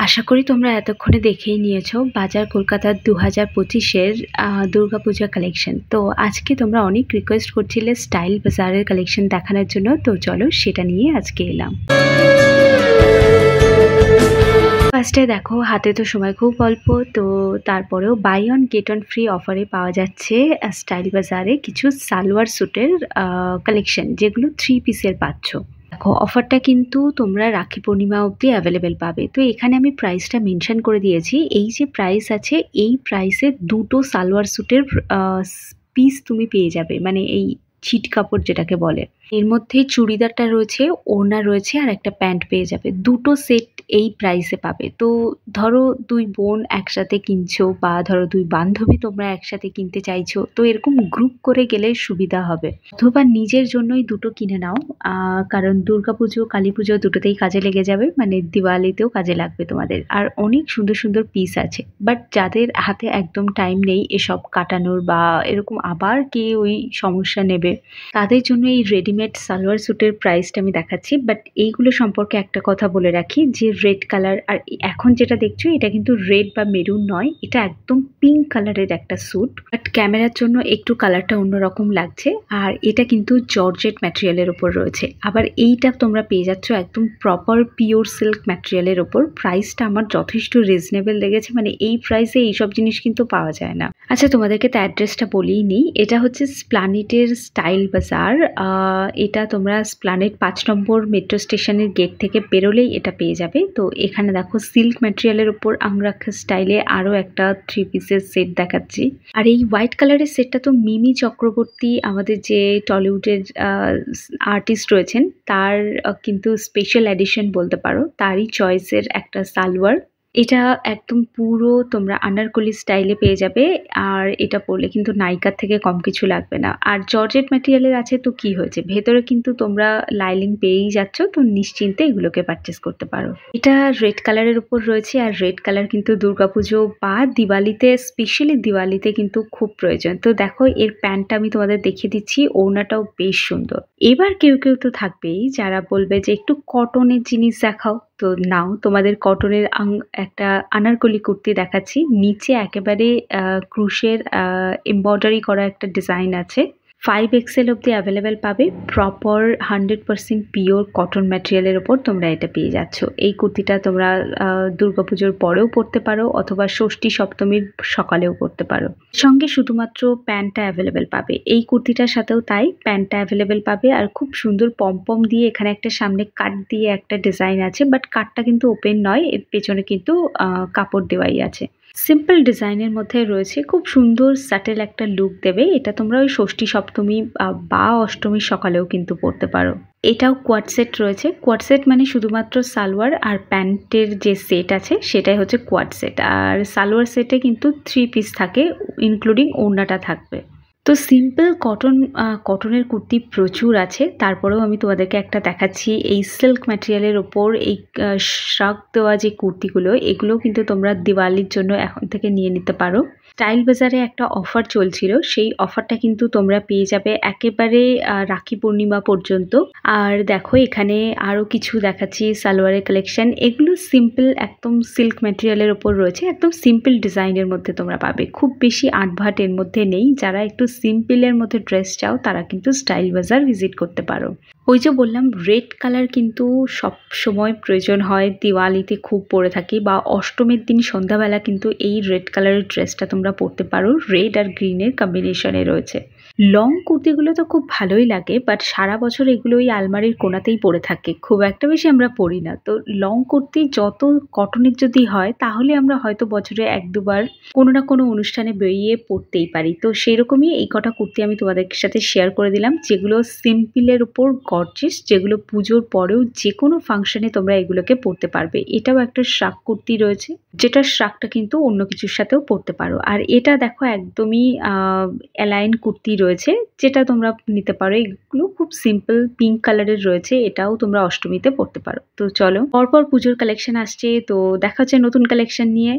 আশা করি তোমরা এতক্ষণে দেখেই নিয়েছো বাজার কলকাতার 2025-এর দুর্গাপূজা কালেকশন। তো আজকে তোমরা অনেক রিকোয়েস্ট করছিলে স্টাইল বাজারের কালেকশন দেখানোর জন্য, তো চলো সেটা নিয়ে আজকে এলাম। ফার্স্টে দেখো, হাতে তো সময় খুব অল্প, তো তারপরেও buy one get one free অফারে পাওয়া যাচ্ছে স্টাইল বাজারে কিছু সালোয়ার স্যুটের কালেকশন, যেগুলো 3 পিসের পাচ্ছ। দেখো, অফারটা কিন্তু তোমরা রাখি পূর্ণিমা অবধি অ্যাভেলেবেল পাবে। তো এখানে আমি প্রাইসটা মেনশন করে দিয়েছি। এই যে প্রাইস আছে, এই প্রাইসে দুটো সালোয়ার স্যুটের পিস তুমি পেয়ে যাবে, মানে এই ছিট কাপড় যেটাকে বলে। এর মধ্যে চুড়িদারটা রয়েছে, ওড়না রয়েছে, আর একটা প্যান্ট পেয়ে যাবে। দুটো সেট এই প্রাইসে পাবে। তো ধরো 2 বোন একসাথে কিনছো, বা ধরো 2 বান্ধবী তোমরা একসাথে কিনতে চাইছো, তো এরকম গ্রুপ করে গেলে সুবিধা হবে। অথবা নিজের জন্যই দুটো কিনে নাও, কারণ দুর্গাপুজো কালী পুজো দুটোতেই কাজে লেগে যাবে, মানে দিওয়ালিতেও কাজে লাগবে তোমাদের। আর অনেক সুন্দর সুন্দর পিস আছে, বাট যাদের হাতে একদম টাইম নেই এসব কাটানোর, বা এরকম আবার কে ওই সমস্যা নেবে, তাদের জন্য এই রেডিমেড সালোয়ার স্যুটের প্রাইসটা আমি দেখাচ্ছি। বাট এইগুলো সম্পর্কে একটা কথা বলে রাখি, যে রেড কালার আর এখন যেটা দেখছো, এটা কিন্তু রেড বা মেরুন নয়, এটা একদম পিঙ্ক কালারের একটা স্যুট। বাট ক্যামেরার জন্য একটু কালারটা অন্যরকম লাগছে। আর এটা কিন্তু জর্জেট ম্যাটেরিয়ালের ওপর রয়েছে। আবার এইটা তোমরা পেয়ে যাচ্ছ একদম প্রপার পিওর সিল্ক ম্যাটেরিয়ালের ওপর। প্রাইসটা আমার যথেষ্ট রিজনেবল লেগেছে, মানে এই প্রাইসে এইসব জিনিস কিন্তু পাওয়া যায় না। আচ্ছা, তোমাদেরকে তো অ্যাড্রেসটা বলেই নিই। এটা হচ্ছে স্প্লানেটের স্টাইল বাজার। এটা তোমরা স্প্লানেট 5 নম্বর মেট্রো স্টেশনের গেট থেকে বেরোলেই এটা পেয়ে যাবে। তো এখানে দেখো, সিল্ক ম্যাটেরিয়ালের উপর আংরাক্ষা স্টাইলে আরও একটা 3 পিসের সেট দেখাচ্ছি। আর এই হোয়াইট কালারের সেটটা তো মিমি চক্রবর্তী, আমাদের যে টলিউডের আর্টিস্ট রয়েছেন, তার কিন্তু স্পেশাল এডিশন বলতে পারো, তারই চয়েসের একটা সালোয়ার। এটা একদম পুরো তোমরা আনারকলি স্টাইলে পেয়ে যাবে। আর এটা পরলে কিন্তু নায়িকার থেকে কম কিছু লাগবে না। আর জর্জেট ম্যাটেরিয়ালের আছে তো কি হয়েছে, ভেতরে কিন্তু তোমরা লাইলিং পেয়েই যাচ্ছ, তো নিশ্চিন্তে এগুলোকে পারচেস করতে পারো। এটা রেড কালারের উপর রয়েছে, আর রেড কালার কিন্তু দুর্গাপুজো বা দিওয়ালিতে, স্পেশালি দিওয়ালিতে কিন্তু খুব প্রয়োজন। তো দেখো, এর প্যান্টটা আমি তোমাদের দেখিয়ে দিচ্ছি, ওড়নাটাও বেশ সুন্দর। এবার কেউ কেউ তো থাকবেই যারা বলবে যে একটু কটনের জিনিস দেখাও, তো নাও, তোমাদের কটনের একটা আনারকলি কুর্তি দেখাচ্ছি। নিচে একেবারে ক্রুশের এমব্রয়ডারি করা একটা ডিজাইন আছে। 5XL অবধি অ্যাভেলেবেল পাবে। প্রপার 100% পিওর কটন ম্যাটেরিয়ালের ওপর তোমরা এটা পেয়ে যাচ্ছ। এই কুর্তিটা তোমরা দুর্গাপুজোর পরেও পরতে পারো, অথবা ষষ্ঠী সপ্তমীর সকালেও পরতে পারো। সঙ্গে শুধুমাত্র প্যান্টটা অ্যাভেলেবেল পাবে। এই কুর্তিটার সাথেও তাই, প্যান্টটা অ্যাভেলেবেল পাবে। আর খুব সুন্দর পম দিয়ে এখানে একটা সামনে কাট দিয়ে একটা ডিজাইন আছে, বাট কাটটা কিন্তু ওপেন নয়, এর পেছনে কিন্তু কাপড় দেওয়াই আছে। সিম্পল ডিজাইনের মধ্যে রয়েছে, খুব সুন্দর স্যাটেল একটা লুক দেবে। এটা তোমরা ওই ষষ্ঠী সপ্তমী বা অষ্টমীর সকালেও কিন্তু পরতে পারো। এটাও কোয়াড সেট রয়েছে। কোয়াড সেট মানে শুধুমাত্র সালোয়ার আর প্যান্টের যে সেট আছে সেটাই হচ্ছে কোয়াড সেট। আর সালোয়ার সেটে কিন্তু 3 পিস থাকে, ইনক্লুডিং ওড়নাটা থাকবে। তো সিম্পল কটনের কুর্তি প্রচুর আছে। তারপরেও আমি তোমাদেরকে একটা দেখাচ্ছি, এই সিল্ক ম্যাটেরিয়ালের ওপর এই শ্রাগ দেওয়া যে কুর্তিগুলো, এগুলো কিন্তু তোমরা দিওয়ালির জন্য এখন থেকে নিয়ে নিতে পারো। স্টাইল বাজারে একটা অফার চলছিল, সেই অফারটা কিন্তু তোমরা পেয়ে যাবে একেবারে রাখি পূর্ণিমা পর্যন্ত। আর দেখো, এখানে আরও কিছু দেখাচ্ছি সালোয়ারের কালেকশন। এগুলো সিম্পল একদম সিল্ক ম্যাটেরিয়ালের ওপর রয়েছে, একদম সিম্পল ডিজাইনের মধ্যে তোমরা পাবে। খুব বেশি আটভাট এর মধ্যে নেই। যারা একটু সিম্পলের মধ্যে ড্রেস চাও, তারা কিন্তু স্টাইল বাজার ভিজিট করতে পারো। ওই যে বললাম, রেড কালার কিন্তু সব সময় প্রয়োজন হয়, দিওয়ালিতে খুব পরে থাকি, বা অষ্টমীর দিন সন্ধ্যাবেলা কিন্তু এই রেড কালারের ড্রেসটা তোমরা পরতে পারো। রেড আর গ্রিনের কম্বিনেশনে রয়েছে। লং কুর্তিগুলো তো খুব ভালোই লাগে, বাট সারা বছর এগুলো ওই আলমারির কোণাতেই পরে থাকে, খুব একটা বেশি আমরা পরি না। তো লং কুর্তি যত কটনের যদি হয়, তাহলে আমরা হয়তো বছরে 1-2 বার কোনো না কোনো অনুষ্ঠানে বেরিয়ে পরতেই পারি। তো সেরকমই এই কটা কুর্তি আমি তোমাদের সাথে শেয়ার করে দিলাম, যেগুলো সিম্পলের উপর গর্জিয়াস, যেগুলো পুজোর পরেও যে কোনো ফাংশনে তোমরা এগুলোকে পরতে পারবে। এটাও একটা শ্রাগ কুর্তি রয়েছে, যেটা শ্রাগটা কিন্তু অন্য কিছুর সাথেও পরতে পারো। আর এটা দেখো, একদমই অ্যালাইন কুর্তি রয়েছে, যেটা তোমরা নিতে পারো। এগুলো খুব সিম্পল পিঙ্ক কালারের রয়েছে, এটাও তোমরা অষ্টমীতে পরতে পারো। তো চলো, পরপর পুজোর কালেকশন আসছে, তো দেখা হচ্ছে নতুন কালেকশন নিয়ে।